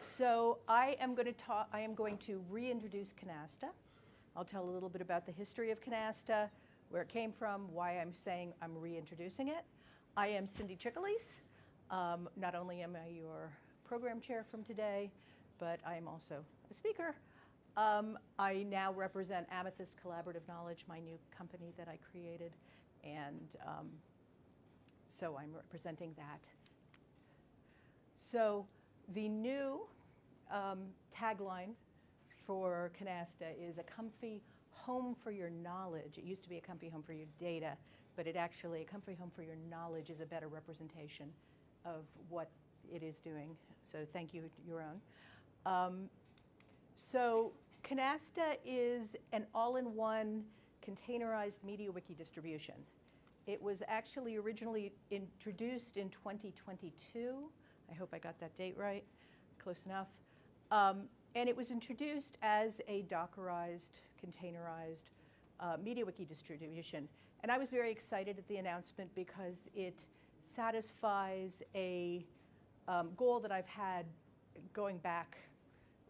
So I am going to reintroduce Canasta. I'll tell a little bit about the history of Canasta, where it came from, why I'm saying I'm reintroducing it. I am Cindy Cicalese. Not only am I your program chair from today, but I am also a speaker. I now represent Amethyst Collaborative Knowledge, my new company that I created, and so I'm representing that. So the new tagline for Canasta is a comfy home for your knowledge. It used to be a comfy home for your data, but a comfy home for your knowledge is a better representation of what it is doing. So thank you, your own. So Canasta is an all-in-one containerized MediaWiki distribution. It was actually originally introduced in 2022. I hope I got that date right, close enough. And it was introduced as a Dockerized, containerized MediaWiki distribution. And I was very excited at the announcement because it satisfies a goal that I've had going back,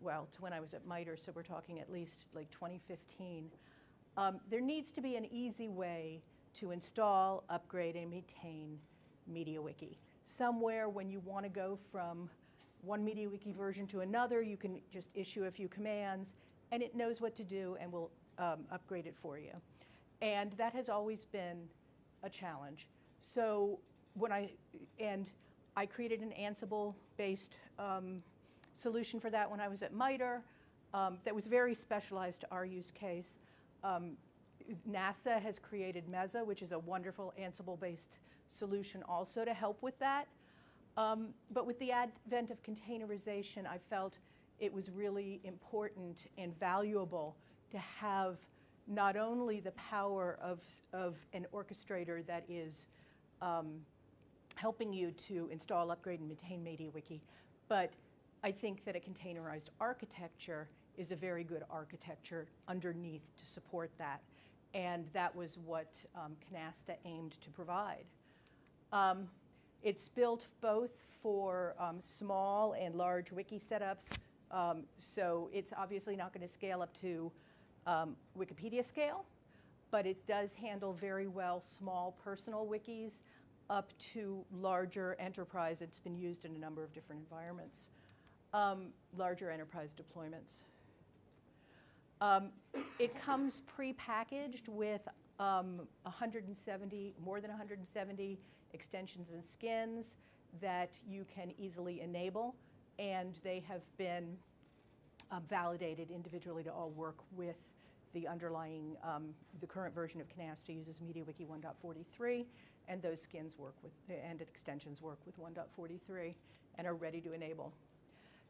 well, to when I was at MITRE, so we're talking at least like 2015. There needs to be an easy way to install, upgrade, and maintain MediaWiki. Somewhere when you want to go from one MediaWiki version to another, you can just issue a few commands, and it knows what to do and will upgrade it for you. And that has always been a challenge. So I created an Ansible-based solution for that when I was at MITRE that was very specialized to our use case. NASA has created Meza, which is a wonderful Ansible-based solution also to help with that. But with the advent of containerization, I felt it was really important and valuable to have not only the power of an orchestrator that is helping you to install, upgrade, and maintain MediaWiki, but I think that a containerized architecture is a very good architecture underneath to support that. And that was what Canasta aimed to provide. It's built both for small and large wiki setups. So it's obviously not going to scale up to Wikipedia scale, but it does handle very well small personal wikis up to larger enterprise. It's been used in a number of different environments, larger enterprise deployments. It comes pre-packaged with more than 170 extensions and skins that you can easily enable, and they have been validated individually to all work with the underlying, the current version of Canasta uses MediaWiki 1.43, and those skins work with, and extensions work with 1.43 and are ready to enable.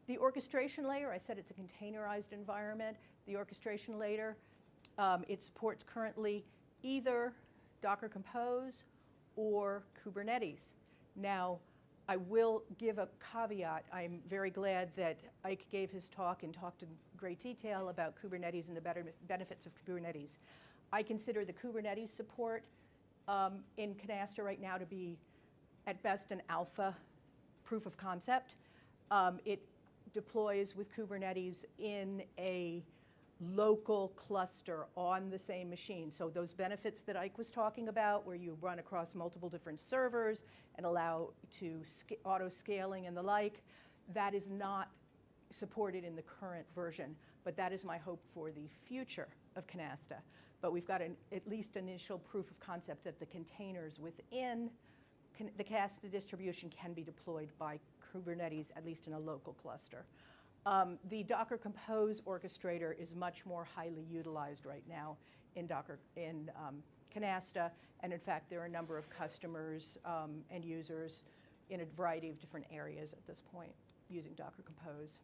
The orchestration layer, I said it's a containerized environment. The orchestration layer, it supports currently either Docker Compose or Kubernetes. Now, I will give a caveat. I'm very glad that Ike gave his talk and talked in great detail about Kubernetes and the benefits of Kubernetes. I consider the Kubernetes support in Canasta right now to be, at best, an alpha proof of concept. It deploys with Kubernetes in a local cluster on the same machine. So those benefits that Ike was talking about, where you run across multiple different servers and allow to auto-scaling and the like, that is not supported in the current version. But that is my hope for the future of Canasta. But we've got at least initial proof of concept that the containers within the Canasta distribution can be deployed by Kubernetes, at least in a local cluster. The Docker Compose orchestrator is much more highly utilized right now in Canasta, and in fact, there are a number of customers and users in a variety of different areas at this point using Docker Compose.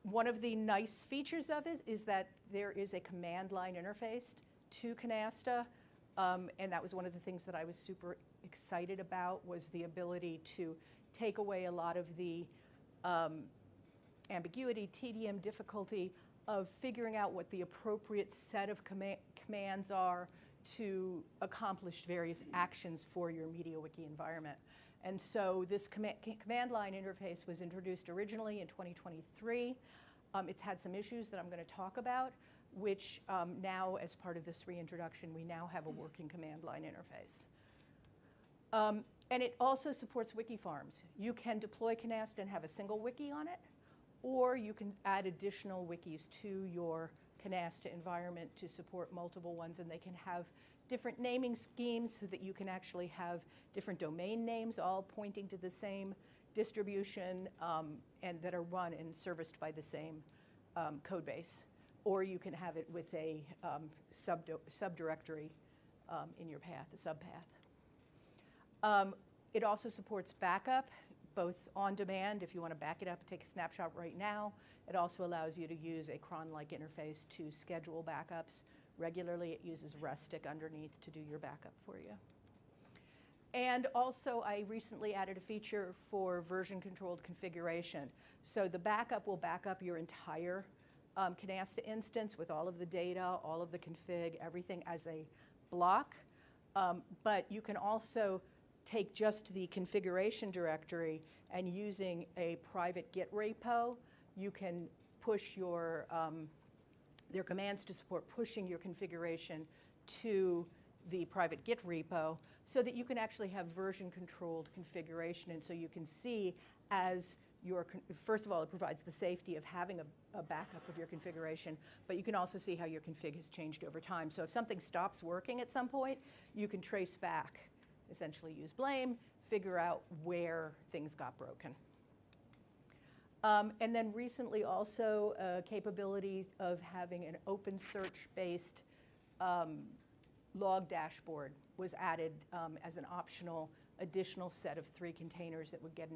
One of the nice features of it is that there is a command line interface to Canasta, and that was one of the things that I was super excited about, was the ability to take away a lot of the ambiguity, tedium, difficulty of figuring out what the appropriate set of commands are to accomplish various actions for your MediaWiki environment. And so this command line interface was introduced originally in 2023. It's had some issues that I'm going to talk about, which now, as part of this reintroduction, we now have a working command line interface. And it also supports wiki farms. You can deploy Canasta and have a single wiki on it, or you can add additional wikis to your Canasta environment to support multiple ones, and they can have different naming schemes so that you can actually have different domain names all pointing to the same distribution and that are run and serviced by the same code base. Or you can have it with a subdirectory in your path, a subpath. It also supports backup, both on demand if you want to back it up and take a snapshot right now. It also allows you to use a cron-like interface to schedule backups regularly. It uses Rustic underneath to do your backup for you. And also, I recently added a feature for version-controlled configuration. So the backup will back up your entire Canasta instance with all of the data, all of the config, everything as a block. But you can also take just the configuration directory, and using a private Git repo, you can push your, there are commands to support pushing your configuration to the private Git repo so that you can actually have version-controlled configuration. And so you can see as your, first of all, it provides the safety of having a backup of your configuration, but you can also see how your config has changed over time. So if something stops working at some point, you can trace back, essentially use blame, figure out where things got broken. And then recently also a capability of having an open search-based log dashboard was added as an optional additional set of 3 containers that would get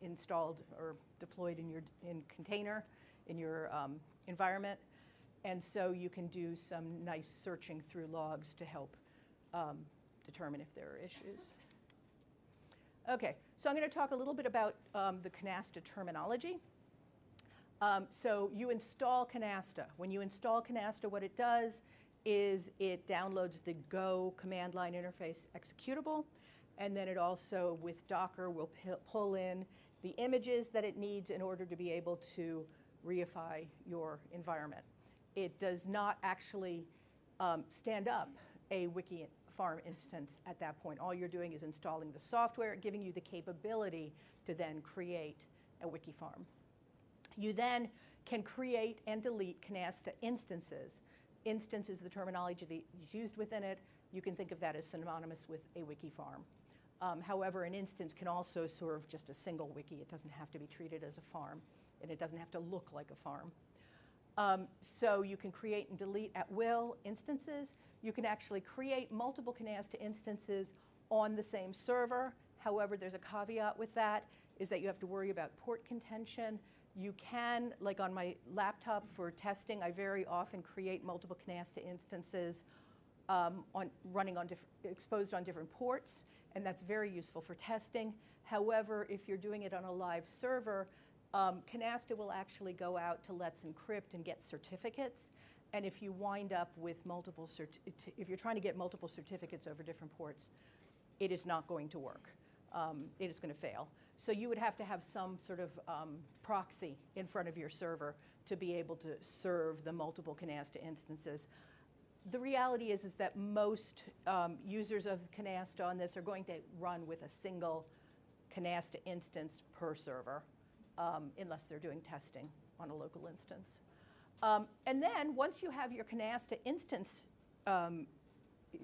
installed or deployed in your container, in your environment. And so you can do some nice searching through logs to help determine if there are issues. Okay, so I'm going to talk a little bit about the Canasta terminology. So you install Canasta. When you install Canasta, what it does is it downloads the Go command line interface executable, and then it also, with Docker, will pull in the images that it needs in order to be able to reify your environment. It does not actually stand up a wiki farm instance at that point. All you're doing is installing the software, giving you the capability to then create a wiki farm. You then can create and delete Canasta instances. Instance is the terminology that's used within it. You can think of that as synonymous with a wiki farm. However, an instance can also serve just a single wiki. It doesn't have to be treated as a farm, and it doesn't have to look like a farm. So you can create and delete at will instances. You can actually create multiple Canasta instances on the same server. However, there's a caveat with that, is that you have to worry about port contention. You can, like on my laptop for testing, I very often create multiple Canasta instances exposed on different ports, and that's very useful for testing. However, if you're doing it on a live server, Canasta will actually go out to Let's Encrypt and get certificates. And if you wind up with multiple, if you're trying to get multiple certificates over different ports, it is not going to work. It is going to fail. So you would have to have some sort of proxy in front of your server to be able to serve the multiple Canasta instances. The reality is that most users of Canasta on this are going to run with a single Canasta instance per server, unless they're doing testing on a local instance. And then once you have your Canasta instance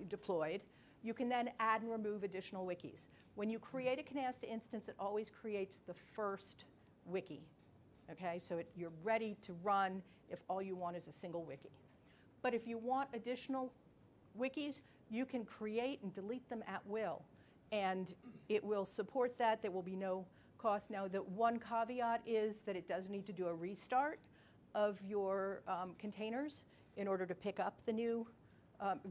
deployed, you can then add and remove additional wikis. When you create a Canasta instance, it always creates the first wiki. Okay, so you're ready to run if all you want is a single wiki. But if you want additional wikis, you can create and delete them at will. And it will support that. There will be no cost. Now, the one caveat is that it does need to do a restart of your containers in order to pick up the new.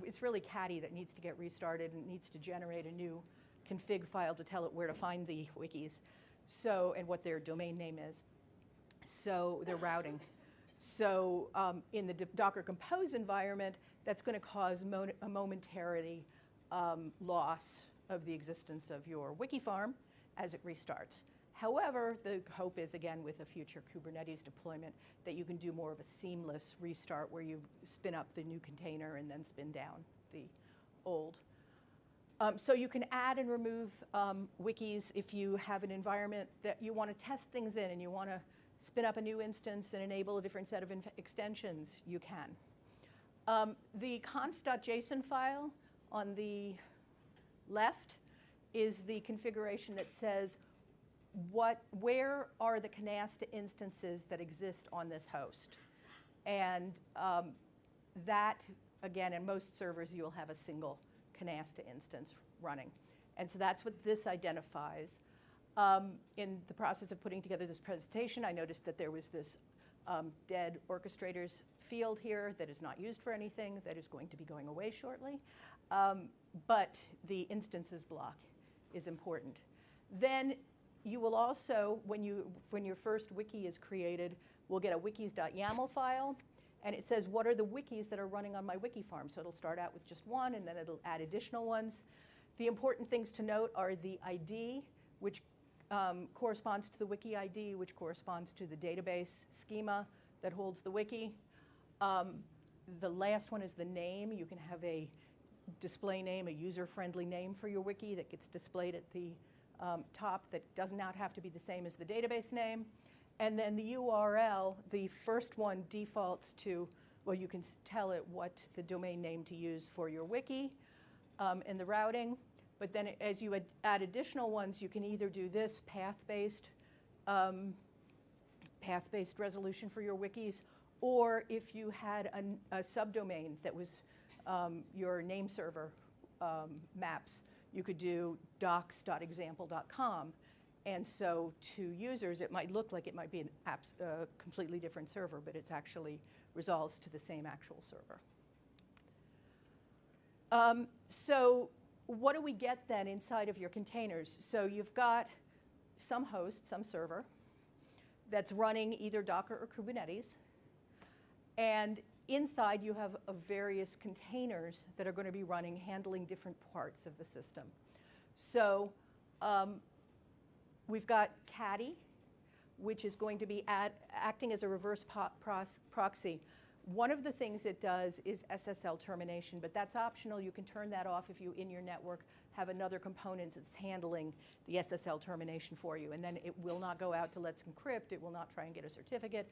It's really Caddy that needs to get restarted and needs to generate a new config file to tell it where to find the wikis, and what their domain name is. So their routing. So in the Docker Compose environment, that's going to cause a momentary loss of the existence of your wiki farm as it restarts. However, the hope is, again, with a future Kubernetes deployment, that you can do more of a seamless restart where you spin up the new container and then spin down the old. So you can add and remove wikis if you have an environment that you want to test things in and you want to spin up a new instance and enable a different set of extensions, you can. The conf.json file on the left is the configuration that says where are the Canasta instances that exist on this host. And that, again, in most servers, you will have a single Canasta instance running. And so that's what this identifies. In the process of putting together this presentation, I noticed that there was this dead orchestrators field here that is not used for anything, that is going to be going away shortly. But the instances block is important. Then you will also, when your first wiki is created, we'll get a wikis.yaml file. And it says, what are the wikis that are running on my wiki farm? So it'll start out with just one, and then it'll add additional ones. The important things to note are the ID, which corresponds to the wiki ID, which corresponds to the database schema that holds the wiki. The last one is the name. You can have a display name, a user-friendly name for your wiki that gets displayed at the top that does not have to be the same as the database name. And then the URL, the first one defaults to, well, you can tell it what the domain name to use for your wiki and the routing. But then as you add additional ones, you can either do this path-based resolution for your wikis, or if you had a subdomain that was your name server maps, you could do docs.example.com. And so to users, it might look like it might be a completely different server, but it's actually resolves to the same actual server. So what do we get then inside of your containers? So you've got some host, some server, that's running either Docker or Kubernetes. And inside you have various containers that are going to be running, handling different parts of the system. So we've got Caddy, which is going to be acting as a reverse proxy. One of the things it does is SSL termination, but that's optional. You can turn that off if you, in your network, have another component that's handling the SSL termination for you. And then it will not go out to Let's Encrypt. It will not try and get a certificate.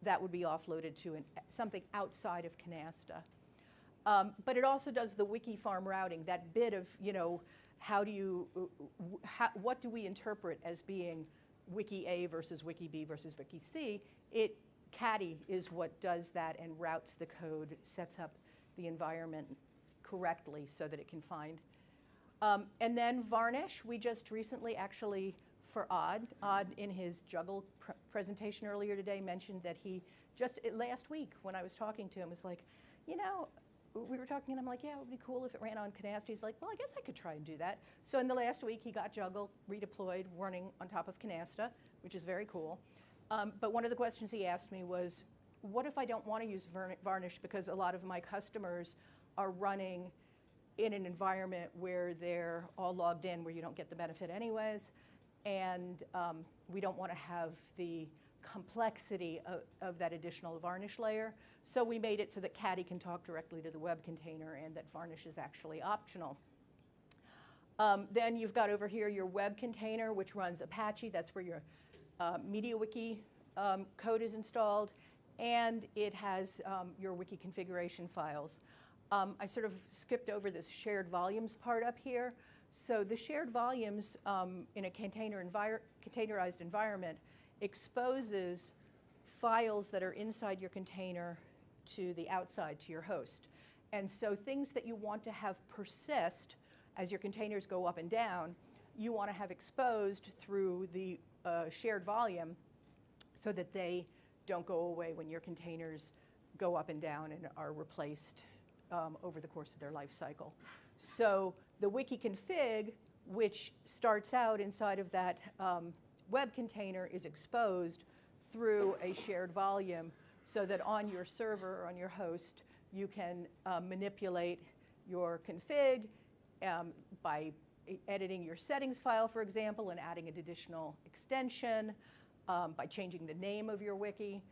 That would be offloaded to something outside of Canasta. But it also does the wiki farm routing, that bit of, what do we interpret as being wiki A versus wiki B versus wiki C? Caddy is what does that and routes the code, sets up the environment correctly so that it can find. And then Varnish, we just recently actually, for Odd in his Juggle presentation earlier today mentioned that he just, last week when I was talking to him, was like, we were talking and I'm like, yeah, it would be cool if it ran on Canasta. He's like, well, I guess I could try and do that. So in the last week, he got Juggle redeployed, running on top of Canasta, which is very cool. But one of the questions he asked me was, what if I don't want to use Varnish because a lot of my customers are running in an environment where they're all logged in, where you don't get the benefit anyways, and we don't want to have the complexity of that additional Varnish layer. So we made it so that Caddy can talk directly to the web container and that Varnish is actually optional. Then you've got over here your web container, which runs Apache. That's where your MediaWiki code is installed, and it has your wiki configuration files. I sort of skipped over this shared volumes part up here. So the shared volumes in a containerized environment exposes files that are inside your container to the outside, to your host. And so things that you want to have persist as your containers go up and down, you want to have exposed through the shared volume so that they don't go away when your containers go up and down and are replaced over the course of their life cycle. So the wiki config, which starts out inside of that web container, is exposed through a shared volume so that on your server or on your host, you can manipulate your config by editing your settings file, for example, and adding an additional extension, by changing the name of your wiki.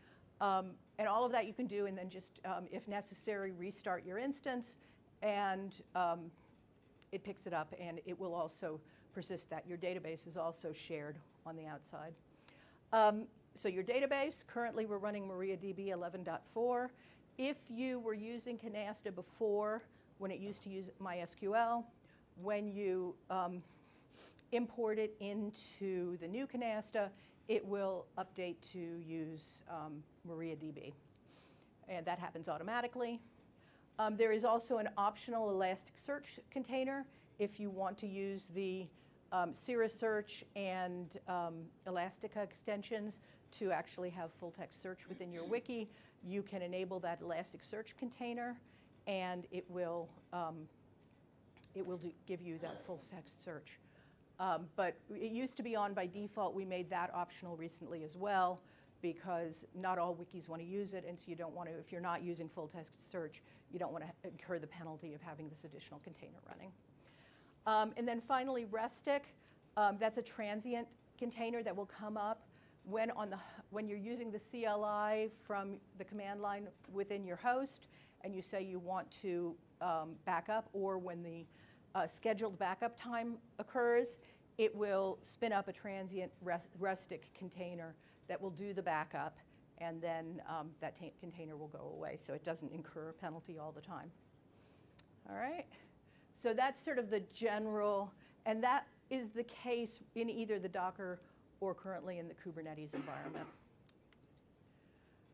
And all of that you can do, and then just, if necessary, restart your instance, and it picks it up, and it will also persist that. Your database is also shared on the outside. So your database, currently we're running MariaDB 11.4. If you were using Canasta before, when it used to use MySQL, when you import it into the new Canasta, it will update to use MariaDB. And that happens automatically. There is also an optional Elasticsearch container if you want to use the Cirrus Search and Elastica extensions to actually have full-text search within your wiki. You can enable that Elasticsearch container, and it will give you that full-text search. But it used to be on by default. We made that optional recently as well, because not all wikis want to use it, and so you don't want to, if you're not using full-text search, you don't want to incur the penalty of having this additional container running. And then finally, Restic. That's a transient container that will come up when you're using the CLI from the command line within your host, and you say you want to back up, or when the scheduled backup time occurs, it will spin up a transient Restic container that will do the backup, and then that container will go away, so it doesn't incur a penalty all the time. All right, so that's sort of the general, and that is the case in either the Docker or currently in the Kubernetes environment.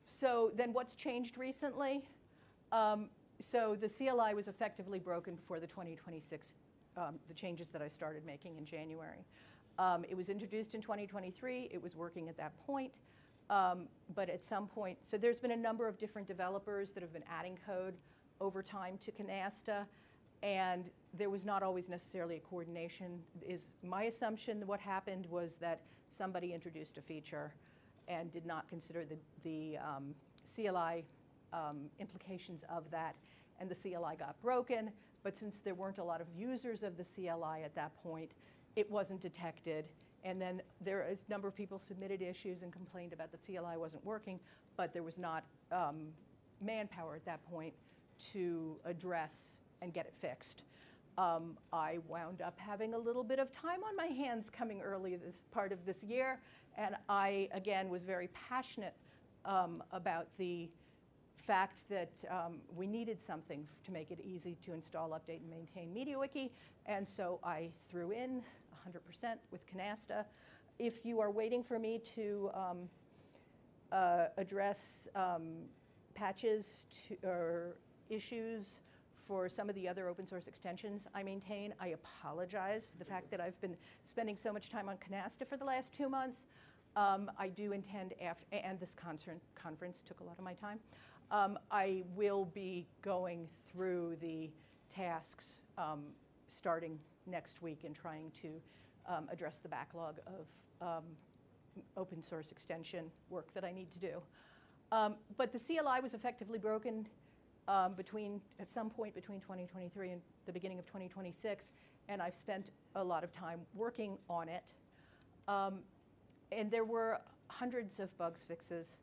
So then what's changed recently? So the CLI was effectively broken before the 2026, the changes that I started making in January. It was introduced in 2023. It was working at that point. But at some point, so there's been a number of different developers that have been adding code over time to Canasta, and there was not always necessarily a coordination. Is my assumption what happened was that somebody introduced a feature and did not consider the CLI implications of that, and the CLI got broken. But since there weren't a lot of users of the CLI at that point, it wasn't detected. And then there is a number of people submitted issues and complained about the CLI wasn't working, but there was not manpower at that point to address and get it fixed. I wound up having a little bit of time on my hands coming early this part of this year, and I, again, was very passionate about the fact that we needed something to make it easy to install, update, and maintain MediaWiki, and so I threw in 100% with Canasta. If you are waiting for me to address patches or issues for some of the other open source extensions I maintain, I apologize for the fact that I've been spending so much time on Canasta for the last 2 months. I do intend, and this conference took a lot of my time, I will be going through the tasks starting next week and trying to address the backlog of open source extension work that I need to do. But the CLI was effectively broken at some point between 2023 and the beginning of 2026, and I've spent a lot of time working on it. And there were hundreds of bugs fixes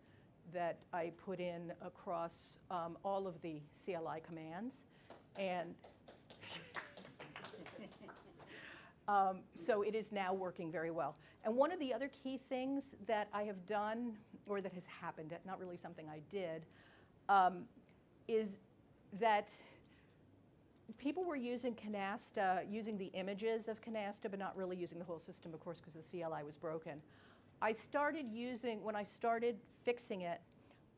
that I put in across all of the CLI commands. And so it is now working very well. And one of the other key things that I have done, or that has happened, not really something I did, is that people were using Canasta, using the images of Canasta, but not really using the whole system, of course, because the CLI was broken. When I started fixing it,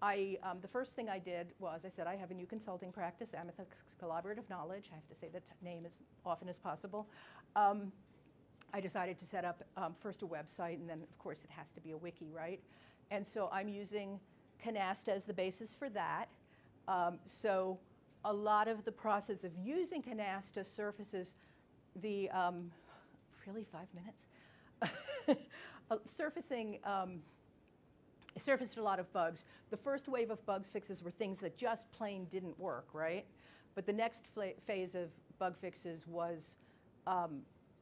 the first thing I did was, I said, I have a new consulting practice, Amethyst Collaborative Knowledge. I have to say the name as often as possible. I decided to set up first a website, and then, of course, it has to be a wiki, right? And so I'm using Canasta as the basis for that. So a lot of the process of using Canasta surfaces the, really 5 minutes? Surfaced a lot of bugs. The first wave of bugs fixes were things that just plain didn't work, right? But the next phase of bug fixes was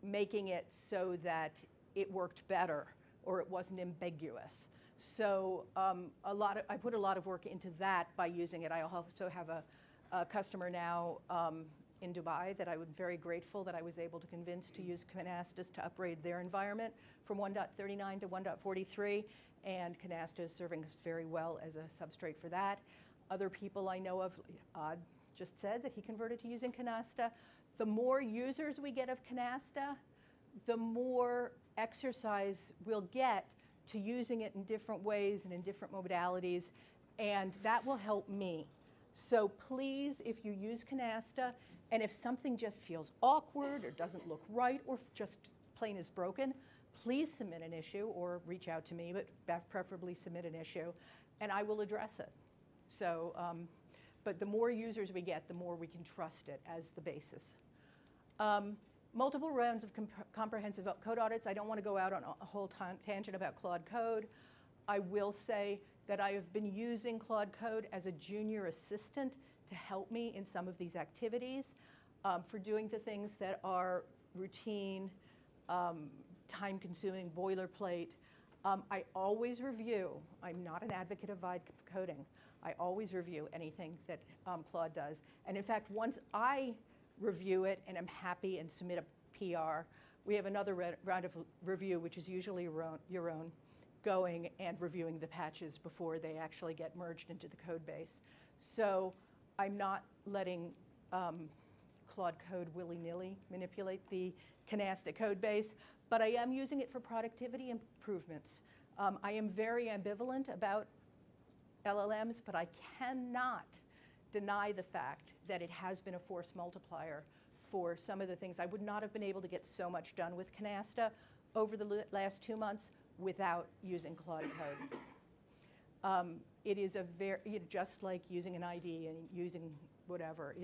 making it so that it worked better or it wasn't ambiguous. So I put a lot of work into that by using it. I also have a customer now in Dubai that I was very grateful that I was able to convince to use Canasta to upgrade their environment from 1.39 to 1.43, and Canasta is serving us very well as a substrate for that. Other people I know of, just said that he converted to using Canasta. The more users we get of Canasta, the more exercise we'll get to using it in different ways and in different modalities, and that will help me. So please, if you use Canasta, and if something just feels awkward or doesn't look right or just plain is broken, please submit an issue or reach out to me, but preferably submit an issue, and I will address it. So, but the more users we get, the more we can trust it as the basis. Multiple rounds of comprehensive code audits. I don't want to go out on a whole tangent about Claude Code. I will say that I have been using Claude Code as a junior assistant to help me in some of these activities for doing the things that are routine, time-consuming, boilerplate. I always review. I'm not an advocate of vibe coding. I always review anything that Claude does. And in fact, once I review it and I'm happy and submit a PR, we have another round of review, which is usually your own, going and reviewing the patches before they actually get merged into the code base. So I'm not letting Claude Code willy-nilly manipulate the Canasta code base, but I am using it for productivity improvements. I am very ambivalent about LLMs, but I cannot deny the fact that it has been a force multiplier for some of the things. I would not have been able to get so much done with Canasta over the last 2 months without using Claude Code. It is a very, just like using an ID and using whatever.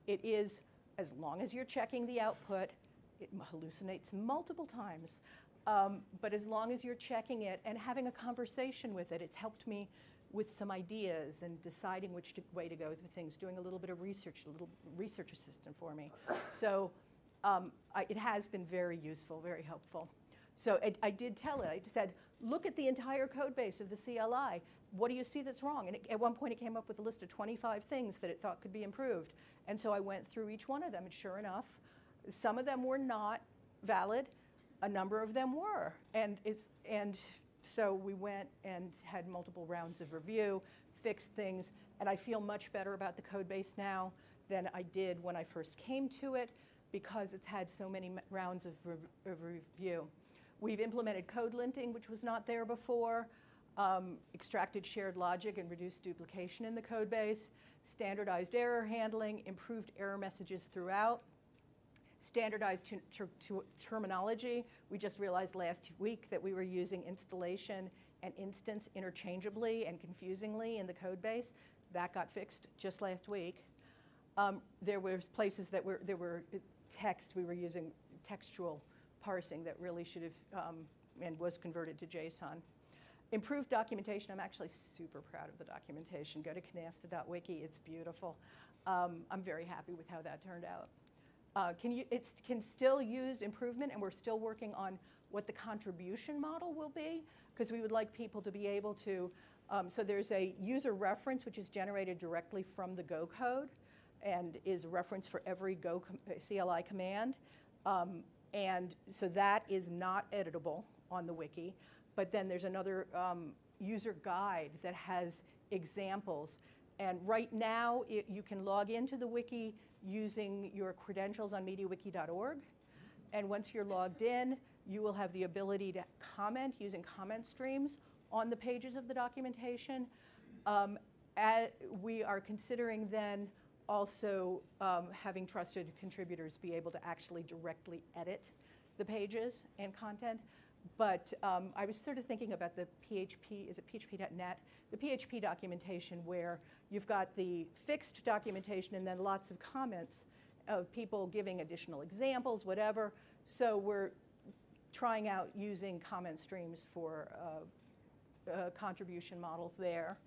It is, as long as you're checking the output, it hallucinates multiple times. But as long as you're checking it and having a conversation with it, it's helped me with some ideas and deciding which way to go with things, doing a little bit of research, a little research assistant for me. So it has been very useful, very helpful. So I did tell it, I said, look at the entire code base of the CLI. What do you see that's wrong? And at one point it came up with a list of 25 things that it thought could be improved. And so I went through each one of them, and sure enough, some of them were not valid, a number of them were. And so we went and had multiple rounds of review, fixed things, and I feel much better about the code base now than I did when I first came to it, because it's had so many rounds of review. We've implemented code linting, which was not there before, extracted shared logic and reduced duplication in the code base, standardized error handling, improved error messages throughout, standardized terminology. We just realized last week that we were using installation and instance interchangeably and confusingly in the code base. That got fixed just last week. There were places that there were text, we were using textual parsing that really should have and was converted to JSON. Improved documentation. I'm actually super proud of the documentation. Go to canasta.wiki, it's beautiful. I'm very happy with how that turned out. It can still use improvement, and we're still working on what the contribution model will be, because we would like people to be able to, so there's a user reference which is generated directly from the Go code and is a reference for every Go CLI command. And so that is not editable on the wiki, but then there's another user guide that has examples. And right now, you can log into the wiki using your credentials on MediaWiki.org. And once you're logged in, you will have the ability to comment using comment streams on the pages of the documentation. We are considering then also having trusted contributors be able to actually directly edit the pages and content. But I was sort of thinking about the PHP, is it php.net? The PHP documentation where you've got the fixed documentation and then lots of comments of people giving additional examples, whatever. So we're trying out using comment streams for a contribution model there.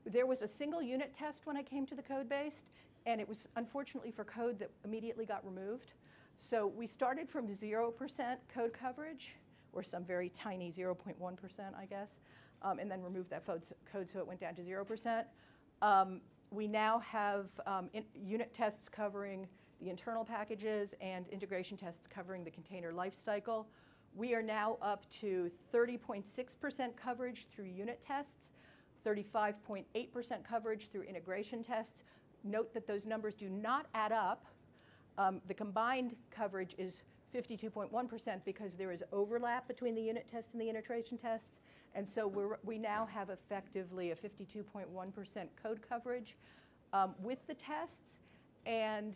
There was a single unit test when I came to the code base. and it was unfortunately for code that immediately got removed. So we started from 0% code coverage, or some very tiny 0.1%, I guess, and then removed that code so it went down to 0%. We now have unit tests covering the internal packages and integration tests covering the container lifecycle. We are now up to 30.6% coverage through unit tests, 35.8% coverage through integration tests. Note that those numbers do not add up. The combined coverage is 52.1% because there is overlap between the unit tests and the integration tests. And so we now have effectively a 52.1% code coverage with the tests. And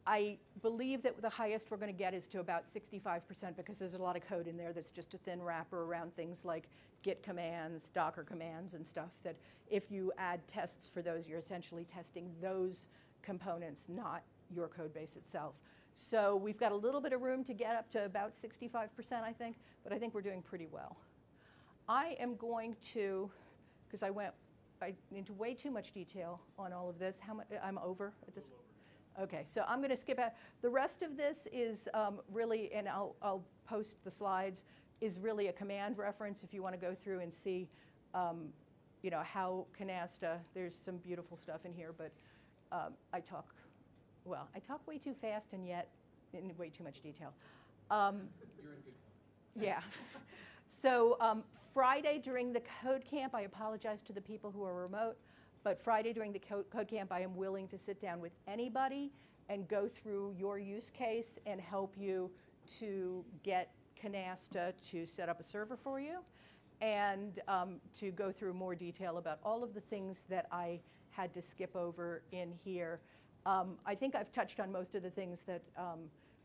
I believe that the highest we're going to get is to about 65% because there's a lot of code in there that's just a thin wrapper around things like Git commands, Docker commands, and stuff that if you add tests for those, you're essentially testing those components, not your code base itself. So we've got a little bit of room to get up to about 65%, I think, but I think we're doing pretty well. I am going to, because I went into way too much detail on all of this. How much? I'm over at this? Okay, so I'm going to skip out. The rest of this is really, and I'll post the slides, is really a command reference if you want to go through and see you know, how Canasta, there's some beautiful stuff in here, but I talk way too fast and yet in way too much detail. You're in good company. Yeah. So Friday during the code camp, I apologize to the people who are remote, but Friday during the code camp, I am willing to sit down with anybody and go through your use case and help you to get Canasta to set up a server for you and to go through more detail about all of the things that I had to skip over in here. I think I've touched on most of the things that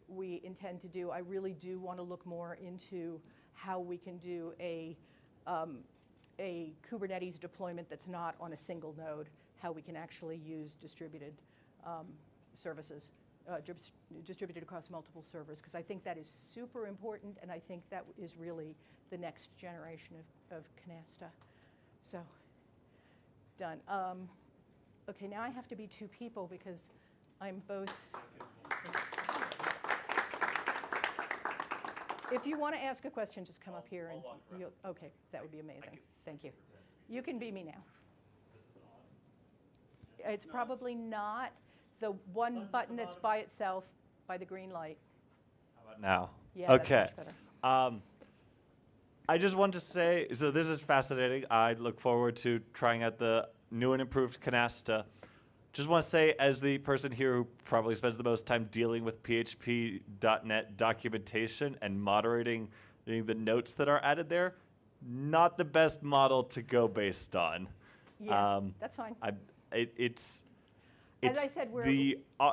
we intend to do. I really do want to look more into how we can do a Kubernetes deployment that's not on a single node, how we can actually use distributed services, distributed across multiple servers, because I think that is super important, and I think that is really the next generation of Canasta. So, done. Okay, now I have to be two people because I'm both. If you want to ask a question, just come up here and you'll, okay, that would be amazing. Thank you. You can be me now. It's probably not the one button that's by itself by the green light. How about now? Yeah, okay. That's much better. I just want to say, so this is fascinating. I look forward to trying out the new and improved Canasta. Just want to say, as the person here who probably spends the most time dealing with PHP.NET documentation and moderating the notes that are added there, not the best model to go based on. Yeah, that's fine. It's As I said,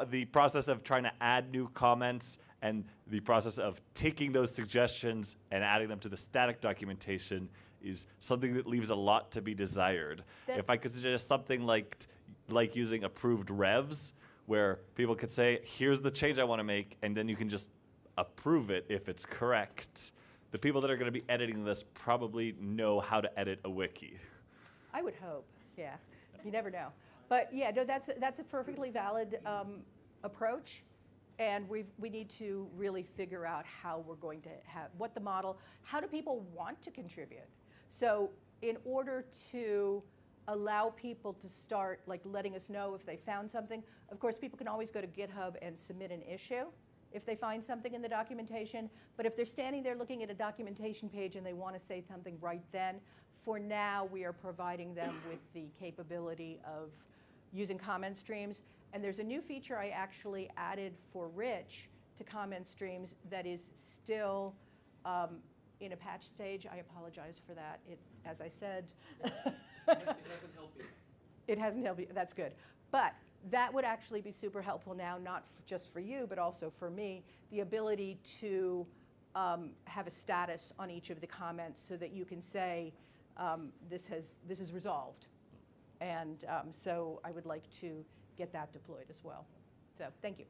the process of trying to add new comments and the process of taking those suggestions and adding them to the static documentation is something that leaves a lot to be desired. If I could suggest something like using approved revs, where people could say, here's the change I want to make, and then you can just approve it if it's correct. The people that are going to be editing this probably know how to edit a wiki. I would hope, yeah. You never know. But yeah, no, that's a perfectly valid approach, and we need to really figure out how we're going to have, what the model, how do people want to contribute? So in order to allow people to start letting us know if they found something, of course people can always go to GitHub and submit an issue if they find something in the documentation, but if they're standing there looking at a documentation page and they want to say something right then, for now we are providing them with the capability of using comment streams. And there's a new feature I actually added for Rich to comment streams that is still in a patch stage. I apologize for that. As I said, It hasn't helped you. It hasn't helped you. That's good. But that would actually be super helpful now, not just for you, but also for me, the ability to have a status on each of the comments so that you can say, this is resolved. And so I would like to get that deployed as well. So thank you.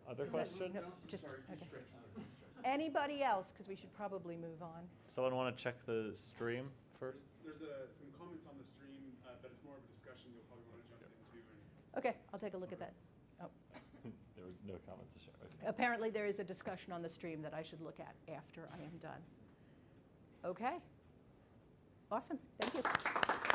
Other questions? No, just, okay. Anybody else? Because we should probably move on. Someone want to check the stream first? There's some comments on the stream, but it's more of a discussion. You'll probably want Okay, I'll take a look at that. Oh, There was no comments to share. Okay. apparently there is a discussion on the stream that I should look at after I am done. Okay. Awesome, thank you.